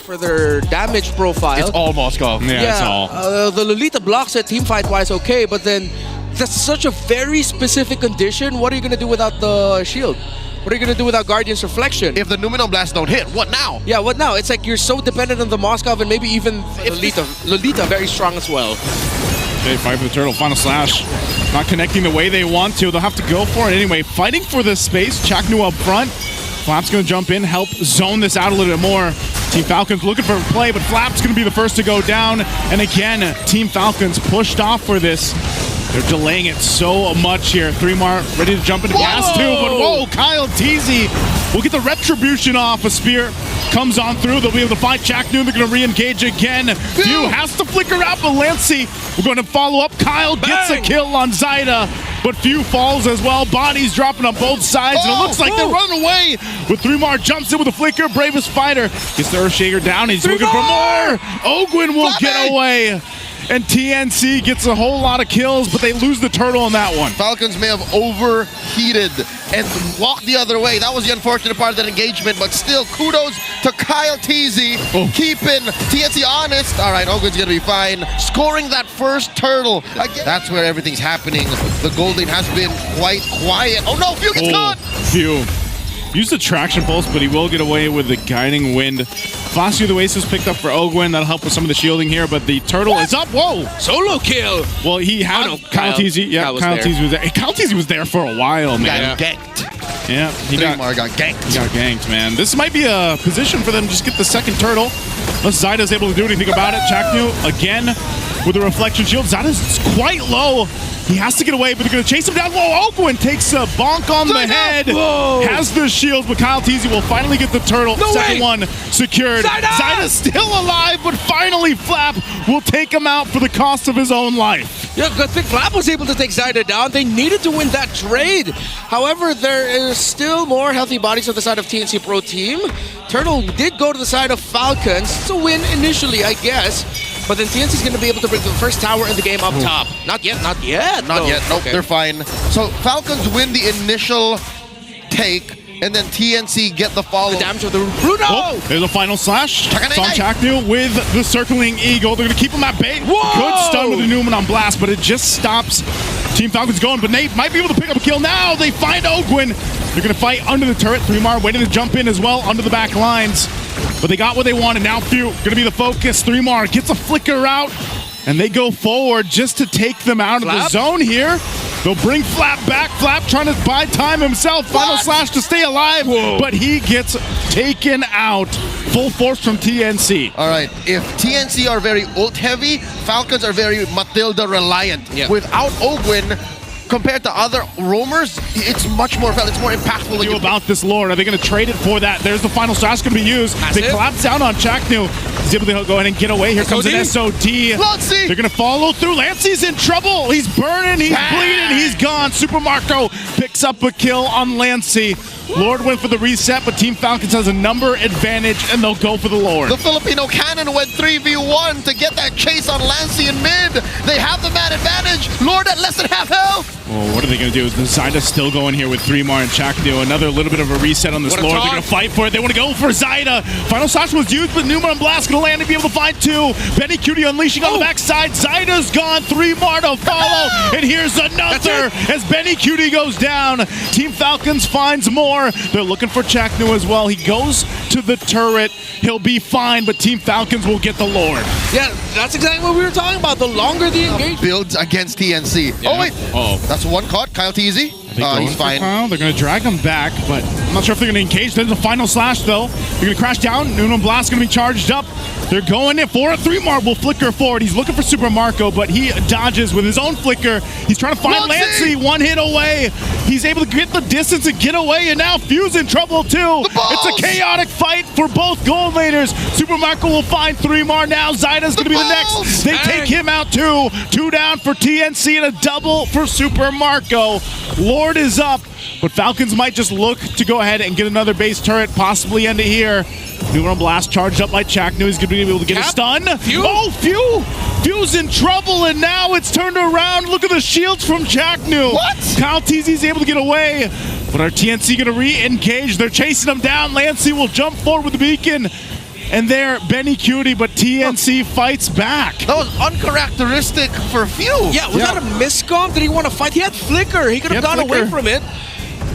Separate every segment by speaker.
Speaker 1: for their damage profile.
Speaker 2: It's all Moskov.
Speaker 3: Yeah, it's all.
Speaker 1: The Lolita blocks it team fight-wise okay, but then that's such a very specific condition. What are you going to do without the shield? What are you going to do without Guardian's Reflection?
Speaker 2: If the Numenor Blast don't hit, what now?
Speaker 1: Yeah, what now? It's like you're so dependent on the Moskov and maybe even Lolita. Lolita very strong as well.
Speaker 3: They fight for the turtle. Final slash. Not connecting the way they want to. They'll have to go for it anyway. Fighting for this space. Chaknu up front. Flap's going to jump in, help zone this out a little bit more. Team Falcons looking for a play, but Flap's going to be the first to go down. And again, Team Falcons pushed off for this. They're delaying it so much here. 3mar ready to jump into gas too, but whoa, Kyle Teasy will get the retribution off. A spear comes on through. They'll be able to fight Chaknu. They're going to re-engage again. Few has to flicker out, but Lancey, we're going to follow up. Kyle gets a kill on Zyda, but Few falls as well. Bodies dropping on both sides, and it looks like they're running away. With 3mar jumps in with a flicker. Bravest fighter gets the Earthshaker down. He's looking for more. Ogwin will get away. And TNC gets a whole lot of kills, but they lose the turtle on that one.
Speaker 2: Falcons may have overheated and walked the other way. That was the unfortunate part of that engagement, but still, kudos to Kyle Teasy, keeping TNC honest. All right, Ogwin's gonna be fine. Scoring that first turtle. Again, that's where everything's happening. The gold lane has been quite quiet. Oh no, Few gets caught!
Speaker 3: Few. Use the traction pulse, but he will get away with the guiding wind. Fasio the Oasis picked up for Ogwin. That'll help with some of the shielding here, but the turtle is up. Whoa!
Speaker 1: Solo kill!
Speaker 3: Well, he had Kyle Teasy. Yeah, Kyle Teasy was there. Hey, Kyle Teasy was there for a while, man.
Speaker 2: Got ganked.
Speaker 3: Yeah, he got
Speaker 2: ganked.
Speaker 3: He got ganked, man. This might be a position for them to just get the second turtle. Unless Zyda's able to do anything about it. Chaknu, again, with the reflection shield. Zyda's quite low. He has to get away, but they're going to chase him down. Whoa, Ogwin takes a bonk on the head.
Speaker 1: Whoa.
Speaker 3: Has the shield, but Kyle Teasy will finally get the turtle. Second one secured. Zyda's still alive, but finally Flap will take him out for the cost of his own life.
Speaker 1: Yeah, good thing Flap was able to take Zyda down. They needed to win that trade. However, there is still more healthy bodies on the side of TNC Pro Team. Turtle did go to the side of Falcons. It's a win initially, I guess. But then TNC is going to be able to bring the first tower in the game up top. Not yet, not yet.
Speaker 2: Not yet, nope, they're fine. So Falcons win the initial take, and then TNC get the follow.
Speaker 1: The damage of the Bruno!
Speaker 3: Oh, there's a final slash. It's on Chaknu with the circling eagle. They're going to keep him at bay. Whoa! Good stun with the Newman on blast, but it just stops Team Falcons going. But Nate might be able to pick up a kill now. They find Ogwin. They're going to fight under the turret. 3mar waiting to jump in as well under the back lines. But they got what they wanted. Now Few going to be the focus. 3mar gets a flicker out, and they go forward just to take them out of the zone here. They'll bring Flap back. Flap trying to buy time himself. Final slash to stay alive, but he gets taken out. Full force from TNC.
Speaker 2: All right, if TNC are very ult heavy, Falcons are very Matilda reliant. Yeah. Without Ogwin, compared to other roamers, it's much more felt. It's more impactful.
Speaker 3: What about this lord? Are they going to trade it for that? There's the final slash going to be used. They collapse down on Chaknu. He's able to go ahead and get away. Here comes an SOD. They're going to follow through. Lancey's in trouble. He's burning. He's bleeding. He's gone. Super Marco picks up a kill on Lancey. Lord went for the reset, but Team Falcons has a number advantage, and they'll go for the Lord.
Speaker 2: The Filipino cannon went 3v1 to get that chase on Lancey in mid. They have the man advantage. Lord at less than half health.
Speaker 3: Oh, what are they going to do? Is the Zyda still going here with 3mar and Chaknu? Another little bit of a reset on this Lord. They're going to fight for it. They want to go for Zyda. Final slash was used, but Newman and Blast going to land and be able to find two. Benny Cutie unleashing on the backside. Zyda's gone. 3mar to follow. And here's another as Benny Cutie goes down. Team Falcons finds more. They're looking for Chaknu as well. He goes to the turret. He'll be fine, but Team Falcons will get the Lord.
Speaker 1: Yeah, that's exactly what we were talking about. The longer the engagement.
Speaker 2: Builds against TNC. Yeah. Oh, wait. That's one caught. Kyle Teasy. He's fine.
Speaker 3: They're going to drag him back, but I'm not sure if they're going to engage. There's a final slash, though. They're going to crash down. Nuno Blast going to be charged up. They're going in for a 3mar. Will flicker forward. He's looking for Super Marco, but he dodges with his own flicker. He's trying to find Lancey. One hit away. He's able to get the distance and get away, and now Few's in trouble, too. It's a chaotic fight for both gold laners. Super Marco will find 3mar now. Zyda's going to be the next. They take him out, too. 2 down for TNC and a double for Super Marco. Lord is up, but Falcons might just look to go ahead and get another base turret, possibly end it here. New Blast charged up by Chaknu. He's going to be able to get a stun. Few. Oh, Few! Few's in trouble, and now it's turned around. Look at the shields from Chaknu.
Speaker 2: What?
Speaker 3: Kyle Teasy's able to get away, but our TNC going to re-engage. They're chasing him down. Lancey will jump forward with the beacon. and there, Benny Cutie, but TNC fights back.
Speaker 2: That was uncharacteristic for few.
Speaker 1: Yeah, was that a miscom? Did he want to fight? He had flicker. He could have gone away from it.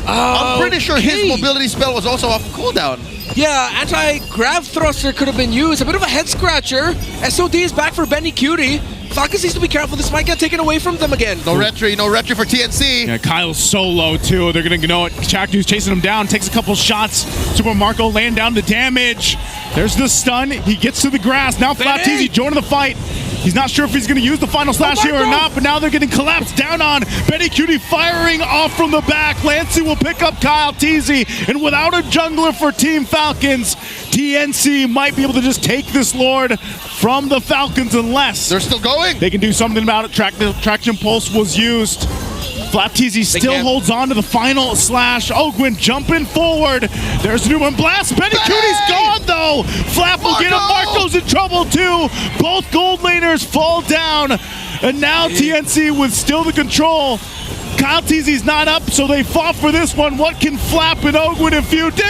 Speaker 2: I'm pretty sure his mobility spell was also off cooldown.
Speaker 1: Yeah, anti-grab thruster could have been used. A bit of a head scratcher. SOD is back for Benny Cutie. Falcons needs to be careful. This might get taken away from them again.
Speaker 2: No retry for TNC.
Speaker 3: Yeah, Kyle's so low too. They're gonna know it. Chakdu's chasing him down, takes a couple shots. Super Marco laying down the damage. There's the stun. He gets to the grass. Now FLCP joining the fight. He's not sure if he's going to use the final slash here or not, but now they're getting collapsed down on. Benny Cutie firing off from the back. Lancey will pick up Kyle Teasy, and without a jungler for Team Falcons, TNC might be able to just take this Lord from the Falcons unless
Speaker 2: they're still going.
Speaker 3: They can do something about it. Traction Pulse was used. FLCP still holds on to the final slash. Ogwin jumping forward. There's a new one. Blast. Benny Cutie's gone though. Flap will get him. Marco's in trouble too. Both gold laners fall down. And now TNC with still the control. Kyle Teasy's not up, so they fought for this one. What can Flap and Ogwin and Few do?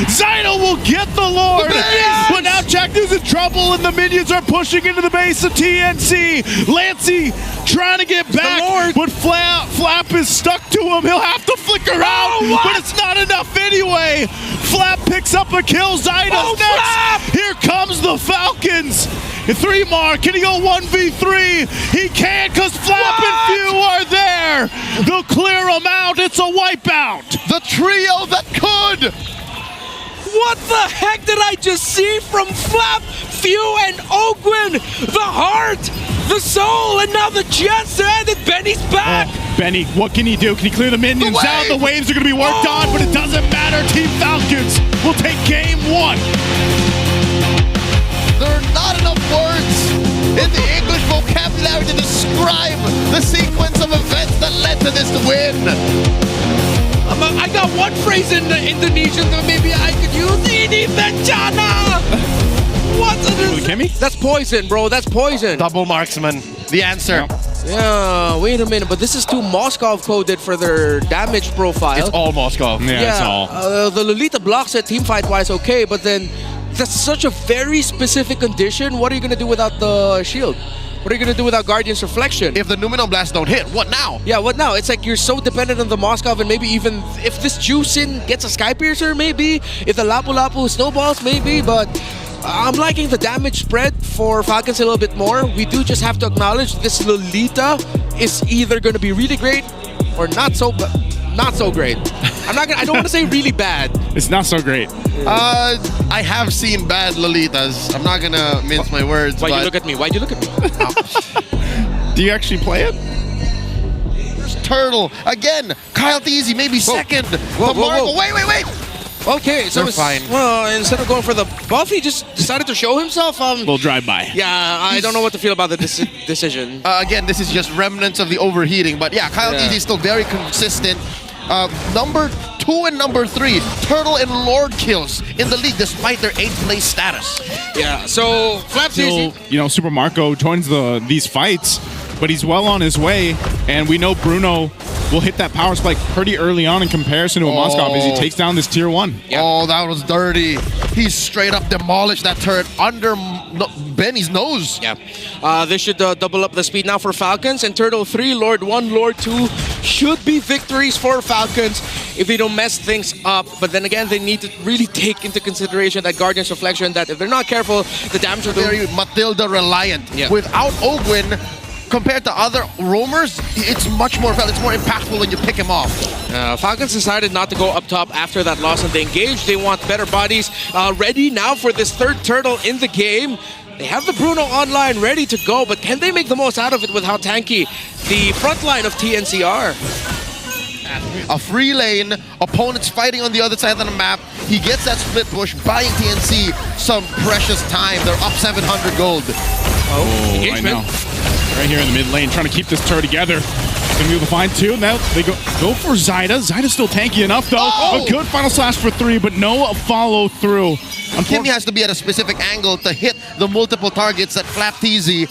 Speaker 3: Zyno will get the Lord. But now Chakdu's in trouble, and the minions are pushing into the base of TNC. Lancey trying to get back, but Flap is stuck to him. He'll have to flicker out, but it's not enough anyway. Flap picks up a kill. Zyno's next. Flap! Here comes the Falcons. 3 more. Can he go 1v3? He can't because Flap and Few are there. They'll clear him out. It's a wipeout.
Speaker 2: The trio that could.
Speaker 1: What the heck did I just see from Flap, Few, and Ogwin? The heart, the soul, and now the chest to end it. Benny's back.
Speaker 3: Benny, what can he do? Can he clear the minions out? The waves are going to be worked on, but it doesn't matter. Team Falcons will take game 1.
Speaker 2: There are not enough words in the English vocabulary to describe the sequence of events that led to this win.
Speaker 1: I got one phrase in the Indonesian that maybe I could use. Ini bencana. What is
Speaker 3: this?
Speaker 1: That's poison, bro. That's poison.
Speaker 2: Double marksman. The answer.
Speaker 1: Yeah, wait a minute, but this is too Moskov coded for their damage profile.
Speaker 2: It's all Moskov.
Speaker 3: Yeah, it's all.
Speaker 1: The Lolita blocks it team fight wise, okay, but then that's such a very specific condition. What are you gonna do without the shield? What are you gonna do without Guardian's Reflection?
Speaker 2: If the Numino Blast don't hit, what now?
Speaker 1: Yeah, what now? It's like you're so dependent on the Moskov, and maybe even if this Juicin gets a Sky Piercer, maybe. If the Lapu Lapu snowballs, maybe, but I'm liking the damage spread for Falcons a little bit more. We do just have to acknowledge this Lolita is either gonna be really great or not so great. I don't want to say really bad.
Speaker 3: It's not so great.
Speaker 2: I have seen bad Lolitas. I'm not gonna mince my words.
Speaker 1: Why'd you look at me? Why'd you look at me?
Speaker 3: Do you actually play it?
Speaker 2: There's Turtle. Again, Kyle Teasy maybe second.
Speaker 1: Whoa.
Speaker 2: Wait.
Speaker 1: Okay, so
Speaker 2: it's fine.
Speaker 1: Well, instead of going for the buff, he just decided to show himself.
Speaker 3: Little drive-by.
Speaker 1: Yeah, I don't know what to feel about the decision.
Speaker 2: Again, this is just remnants of the overheating. But yeah, Kyle Teasy is still very consistent. Number 2 and number 3, Turtle and Lord kills in the league despite their 8th place status.
Speaker 1: Yeah, so
Speaker 3: Still, Super Marco joins these fights, but he's well on his way, and we know Bruno will hit that power spike pretty early on in comparison to a Moskov as he takes down this tier 1.
Speaker 1: Yeah.
Speaker 2: Oh, that was dirty. He straight up demolished that turret under Benny's nose.
Speaker 1: Yeah, this should double up the speed now for Falcons, and Turtle 3, Lord 1, Lord 2 should be victories for Falcons if they don't mess things up. But then again, they need to really take into consideration that Guardian's Reflection, that if they're not careful, the damage will
Speaker 2: very Matilda reliant.
Speaker 1: Yeah.
Speaker 2: Without Ogwin, compared to other roamers, it's much more felt. It's more impactful when you pick him off.
Speaker 1: Falcons decided not to go up top after that loss and they engaged. They want better bodies ready now for this 3rd Turtle in the game. They have the Bruno online ready to go, but can they make the most out of it with how tanky the front line of TNC are?
Speaker 2: A free lane, opponents fighting on the other side of the map. He gets that split push, buying TNC some precious time. They're up 700 gold.
Speaker 3: Oh, I know. Right here in the mid lane, trying to keep this turret together. Gonna be able to find 2. Now they go for Zyda. Zyda's still tanky enough though. A good final slash for 3, but no follow through.
Speaker 2: Kimmy has to be at a specific angle to hit the multiple targets that FLCP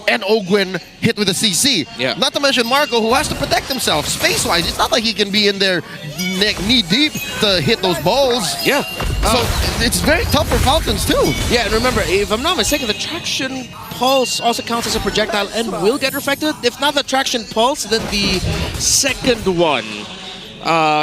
Speaker 2: and Ogwin hit with a CC.
Speaker 1: Yeah.
Speaker 2: Not to mention Marco, who has to protect himself space-wise. It's not like he can be in there knee deep to hit those balls.
Speaker 1: Yeah.
Speaker 2: So it's very tough for Falcons too.
Speaker 1: Yeah, and remember, if I'm not mistaken, the traction pulse also counts as a projectile and will get reflected. If not the traction pulse, then the second one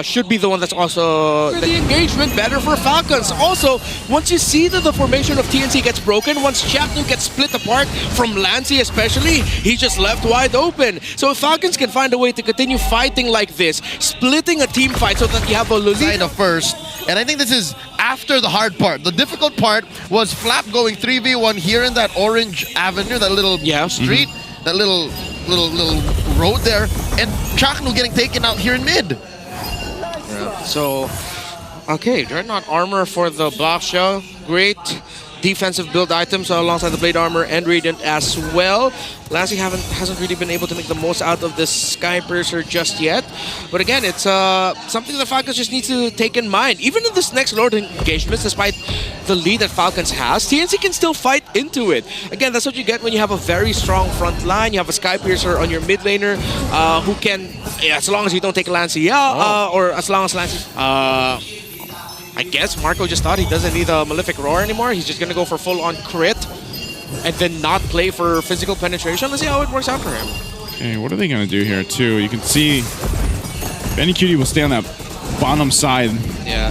Speaker 1: should be the one that's also the engagement better for Falcons. Also, once you see that the formation of TNC gets broken, once Chapnu gets split apart from Lancy especially, he's just left wide open. So if Falcons can find a way to continue fighting like this, splitting a team fight so that you have a
Speaker 2: Lolita first, and I think this is after the hard part. The difficult part was Flap going 3v1 here in that orange avenue, that little street, that little road there, and Chaknu getting taken out here in mid.
Speaker 1: So, okay, Dreadnought armor for the Baksha. Great defensive build items alongside the Blade Armor and Radiant as well. Lancy hasn't really been able to make the most out of this Sky Piercer just yet. But again, it's something that Falcons just need to take in mind. Even in this next Lord engagement, despite the lead that Falcons has, TNC can still fight into it. Again, that's what you get when you have a very strong front line. You have a Sky Piercer on your mid laner who can, as long as you don't take Lancy out, or as long as Lancy... I guess Marco just thought he doesn't need a Malefic Roar anymore. He's just going to go for full-on crit and then not play for physical penetration. Let's see how it works out for him.
Speaker 3: Okay, what are they going to do here, too? You can see Benny Cutie will stay on that bottom side,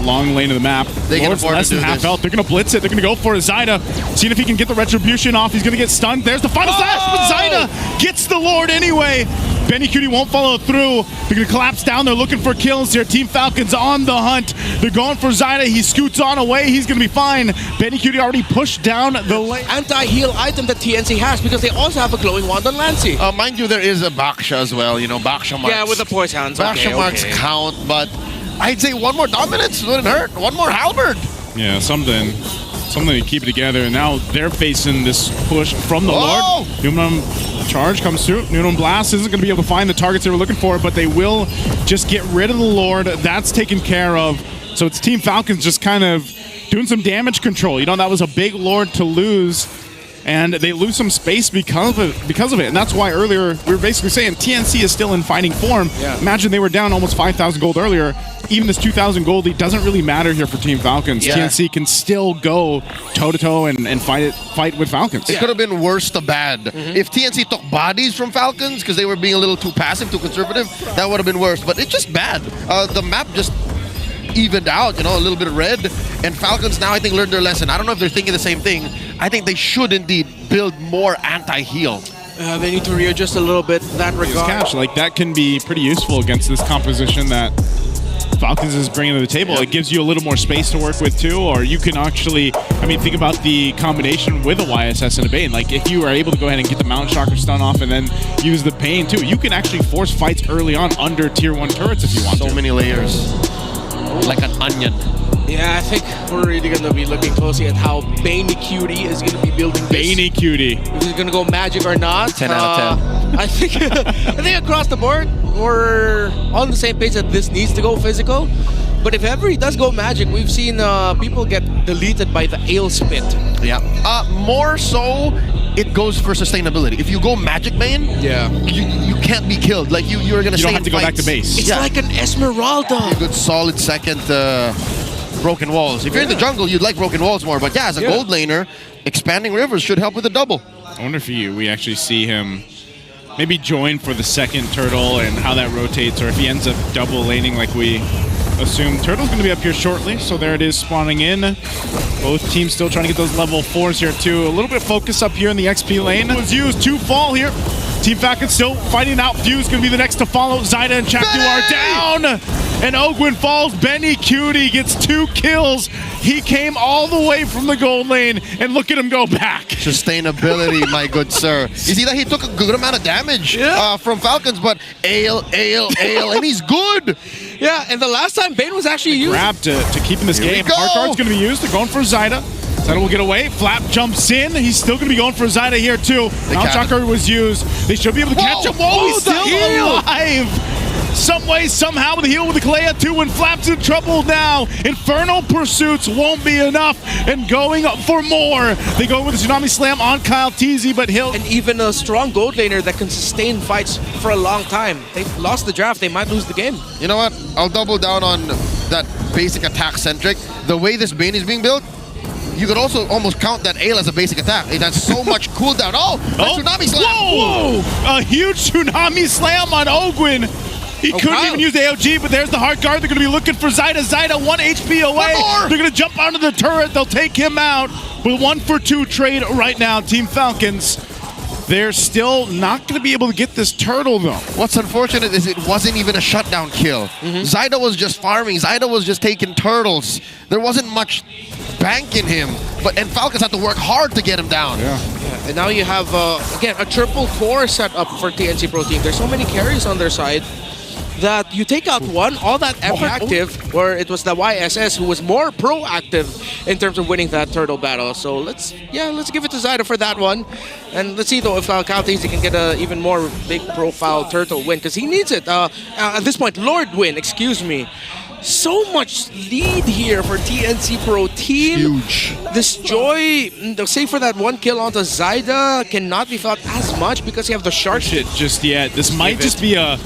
Speaker 3: long lane of the map.
Speaker 2: They can afford
Speaker 3: less
Speaker 2: to do
Speaker 3: than half
Speaker 2: this.
Speaker 3: health. They're going to blitz it. They're going to go for Zyda. Seeing if he can get the Retribution off. He's going to get stunned. There's the final slash, but Zyda gets the Lord anyway. Benny Cutie won't follow through. They're going to collapse down. They're looking for kills here. Team Falcons on the hunt. They're going for Zyda. He scoots on away. He's going to be fine. Benny Cutie already pushed down the lane.
Speaker 1: Anti-heal item that TNC has because they also have a glowing wand on Lancy.
Speaker 2: Mind you, there is a Baksha as well. You know, Baksha marks.
Speaker 1: Yeah, with the poisons.
Speaker 2: Baksha marks count, but I'd say one more dominance wouldn't hurt. One more halberd.
Speaker 3: Yeah, something to keep it together. And now they're facing this push from the Lord. Newman charge comes through. Newman Blast isn't going to be able to find the targets they were looking for, but they will just get rid of the Lord. That's taken care of. So it's Team Falcons just kind of doing some damage control. You know, that was a big Lord to lose, and they lose some space because of it. And that's why earlier we were basically saying TNC is still in fighting form. Yeah. Imagine they were down almost 5,000 gold earlier. Even this 2,000 gold lead doesn't really matter here for Team Falcons. Yeah. TNC can still go toe-to-toe and fight with Falcons.
Speaker 2: It could have been worse to bad. If TNC took bodies from Falcons because they were being a little too passive, too conservative, that would have been worse. But it's just bad. The map just evened out, you know, a little bit of red. And Falcons now, I think, learned their lesson. I don't know if they're thinking the same thing. I think they should indeed build more anti-heal.
Speaker 1: They need to readjust a little bit in that regard.
Speaker 3: Cash, like that can be pretty useful against this composition that Falcons is bringing to the table. It gives you a little more space to work with too, or you can actually, I mean, think about the combination with a YSS and a Bane. Like if you are able to go ahead and get the Mount Shocker stun off and then use the Bane too, you can actually force fights early on under tier 1 turrets if you want to.
Speaker 2: So many layers. Like an onion.
Speaker 1: Yeah, I think we're really going to be looking closely at how Baney Cutie is going to be building this.
Speaker 3: Baney Cutie.
Speaker 1: If he's going to go magic or not.
Speaker 2: 10 out of 10.
Speaker 1: I think across the board, we're on the same page that this needs to go physical. But if ever he does go magic, we've seen people get deleted by the Ale Spit.
Speaker 2: Yeah. More so, it goes for sustainability. If you go magic main, you can't be killed. Like you're gonna.
Speaker 3: You don't have to go back to base.
Speaker 1: It's like an Esmeralda.
Speaker 2: A good solid second broken walls. If you're in the jungle, you'd like broken walls more. But yeah, as a gold laner, expanding rivers should help with the double.
Speaker 3: I wonder if we actually see him maybe join for the second turtle and how that rotates, or if he ends up double laning like we assumed. Turtle's going to be up here shortly, so there it is spawning in. Both teams still trying to get those level 4s here too. A little bit of focus up here in the XP lane. Was used to fall here. Team Falcons still fighting out. Fuse going to be the next to follow. Zyda and Chaknu are down. And Ogwin falls. Benny Cutie gets 2 kills. He came all the way from the gold lane, and look at him go back.
Speaker 2: Sustainability, my good sir. You see that he took a good amount of damage from Falcons, but Ale, and he's good.
Speaker 1: Yeah, and the last time Bane was actually used.
Speaker 3: Grab to keep in this game. Hardcard's going to be used. They're going for Zyda. Zyda will get away. Flap jumps in. He's still going to be going for Zyda here too. Mount Shocker was used. They should be able to catch him. Whoa, he's still alive. Some way, somehow, with a heal with the Kalea too, and Flap's in trouble now. Infernal Pursuits won't be enough, and going for more. They go with a Tsunami Slam on Kyle TZ, but he'll...
Speaker 1: And even a strong gold laner that can sustain fights for a long time. They've lost the draft. They might lose the game.
Speaker 2: You know what? I'll double down on that basic attack centric. The way this Bane is being built, you could also almost count that Ale as a basic attack. It has so much cooldown. Oh, Tsunami Slam!
Speaker 3: Whoa! A huge Tsunami Slam on Ogwin. He couldn't even use the AOG, but there's the hard guard. They're going to be looking for Zyda. Zyda, 1 HP away. They're going to jump onto the turret. They'll take him out with 1-for-2 trade right now. Team Falcons, they're still not going to be able to get this turtle, though.
Speaker 2: What's unfortunate is it wasn't even a shutdown kill. Zyda was just farming. Zyda was just taking turtles. There wasn't much bank in him, and Falcons had to work hard to get him down.
Speaker 1: Yeah. And now you have, again, a triple core set up for TNC Pro Team. There's so many carries on their side that you take out one, all that effort active, where it was the YSS who was more proactive in terms of winning that turtle battle. So let's give it to Zyda for that one. And let's see though if Caltese can get a even more big profile turtle win, because he needs it. At this point, Lord win, excuse me. So much lead here for TNC Pro Team.
Speaker 2: Huge.
Speaker 1: This joy, save for that 1 kill onto Zyda, cannot be felt as much because you have the shark shit
Speaker 3: just yet. This might just be a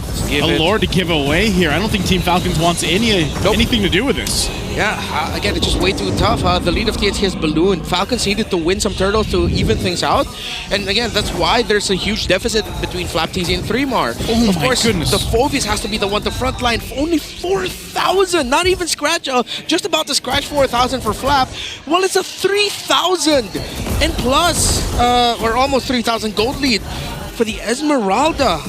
Speaker 3: lore to give away here. I don't think Team Falcons wants anything to do with this.
Speaker 1: Yeah, again, it's just way too tough. The lead of TNC has ballooned. Falcons needed to win some turtles to even things out. And again, that's why there's a huge deficit between FLCP and 3mar.
Speaker 3: Oh
Speaker 1: of course,
Speaker 3: goodness.
Speaker 1: The Phobius has to be the one to frontline. Only 4,000, not even scratch, just about to scratch 4,000 for Flap. Well, it's a 3,000 and plus, or almost 3,000 gold lead for the Esmeralda.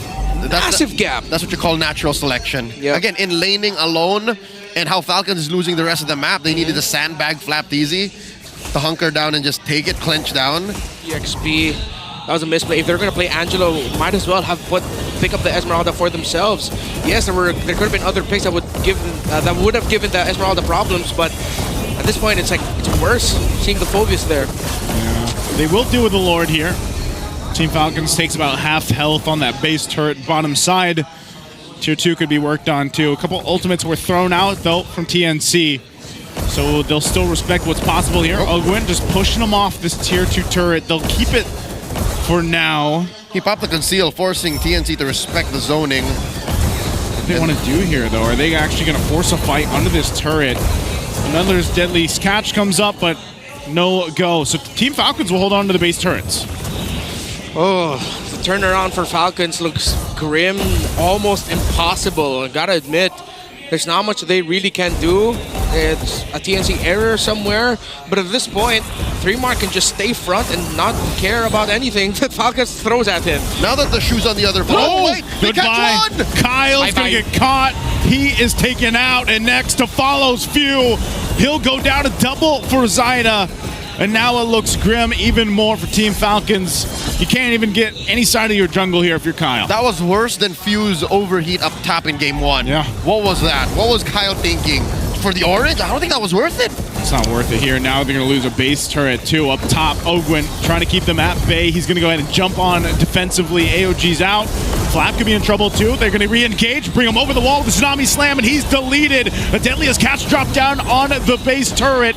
Speaker 1: Massive gap.
Speaker 2: That's what you call natural selection.
Speaker 1: Yeah.
Speaker 2: Again, in laning alone, and how Falcons is losing the rest of the map, they needed to sandbag FLCP to hunker down and just take it, clench down.
Speaker 1: EXP, that was a misplay. If they're going to play Angelo, might as well have pick up the Esmeralda for themselves. Yes, there could have been other picks that would have given the Esmeralda problems, but at this point, it's worse seeing the Phobius there.
Speaker 3: Yeah. They will deal with the Lord here. Team Falcons takes about half health on that base turret bottom side. Tier 2 could be worked on too. A couple ultimates were thrown out though from TNC. So they'll still respect what's possible here. Ogwin just pushing them off this tier 2 turret. They'll keep it for now.
Speaker 2: He popped the conceal, forcing TNC to respect the zoning.
Speaker 3: What do they want to do here though? Are they actually going to force a fight under this turret? Another deadly catch comes up, but no go. So Team Falcons will hold on to the base turrets.
Speaker 1: Oh, the turnaround for Falcons looks grim, almost impossible. I gotta admit, there's not much they really can do. It's a TNC error somewhere, but at this point, 3mar can just stay front and not care about anything that Falcons throws at him.
Speaker 2: Now that the shoe's on the other foot.
Speaker 3: Oh,
Speaker 2: wait,
Speaker 3: goodbye. Kyle's gonna get caught. He is taken out, and next to follows Few. He'll go down a double for Zyda. And now it looks grim even more for Team Falcons. You can't even get any side of your jungle here if you're Kyle.
Speaker 2: That was worse than Fuse overheat up top in game 1.
Speaker 3: Yeah.
Speaker 2: What was that? What was Kyle thinking? For the orange? I don't think that was worth it.
Speaker 3: It's not worth it here. Now they're going to lose a base turret too. Up top, Ogwin trying to keep them at bay. He's going to go ahead and jump on defensively. AOG's out. Flap could be in trouble too. They're going to re-engage, bring him over the wall with the Tsunami Slam, and he's deleted. The deadliest catch dropped down on the base turret.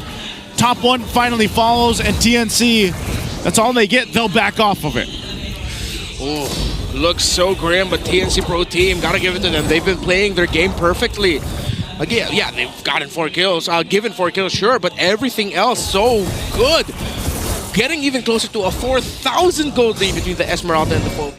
Speaker 3: Top one finally follows, and TNC, that's all they get. They'll back off of it.
Speaker 1: Oh, looks so grim, but TNC Pro Team, gotta give it to them. They've been playing their game perfectly. Again, yeah, they've gotten 4 kills. Given 4 kills, sure, but everything else so good. Getting even closer to a 4,000 gold lead between the Esmeralda and the Phobius.